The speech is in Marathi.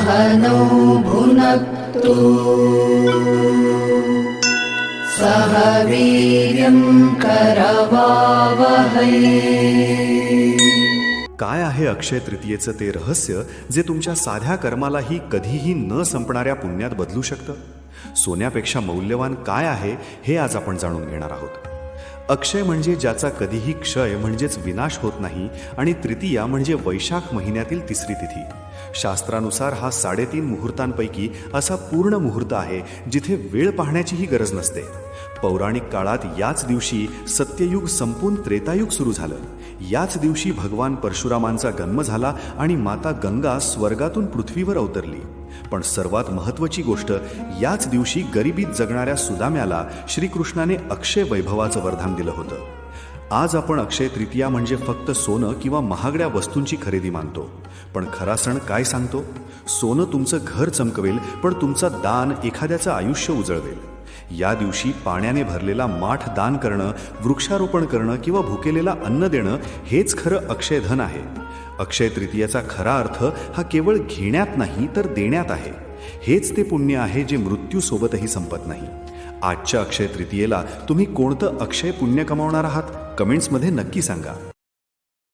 सहनौ भुनक्तु सह वीर्यं करवावहै। काय आहे अक्षय तृतीयेचं ते रहस्य जे तुमच्या साध्या कर्मालाही कधीही न संपणाऱ्या पुण्यात बदलू शकतं? सोन्यापेक्षा मौल्यवान काय आहे हे आज आपण जाणून घेणार आहोत. अक्षय म्हणजे ज्याचा कधीही क्षय म्हणजेच विनाश होत नाही आणि तृतीया म्हणजे वैशाख महिन्यातील तिसरी तिथी. शास्त्रानुसार हा 3.5 मुहूर्तांपैकी असा पूर्ण मुहूर्त आहे जिथे वेळ पाहण्याचीही गरज नसते. पौराणिक काळात याच दिवशी सत्ययुग संपून त्रेतायुग सुरू झालं. याच दिवशी भगवान परशुरामांचा जन्म झाला आणि माता गंगा स्वर्गातून पृथ्वीवर अवतरली. पण सर्वात महत्त्वाची गोष्ट, याच दिवशी गरिबीत जगणाऱ्या सुदाम्याला श्रीकृष्णाने अक्षय वैभवाचं वरदान दिलं होतं. आज आपण अक्षय तृतीया म्हणजे फक्त सोनं किंवा महागड्या वस्तूंची खरेदी मानतो, पण खरा सण काय सांगतो? सोनं तुमचं घर चमकवेल, पण तुमचं दान एखाद्याचं आयुष्य उजळवेल. या दिवशी पाण्याने भरलेला माठ दान करणं, वृक्षारोपण करणं किंवा भुकेलेला अन्न देणं हेच खरं अक्षयधन आहे. अक्षय तृतीयाचा खरा अर्थ हा केवळ घेण्यात नाही तर देण्यात आहे. हेच ते पुण्य आहे जे मृत्यूसोबतही संपत नाही. आजच्या अक्षय तृतीयेला तुम्ही कोणतं अक्षय पुण्य कमावणार आहात? कमेंट्समध्ये नक्की सांगा.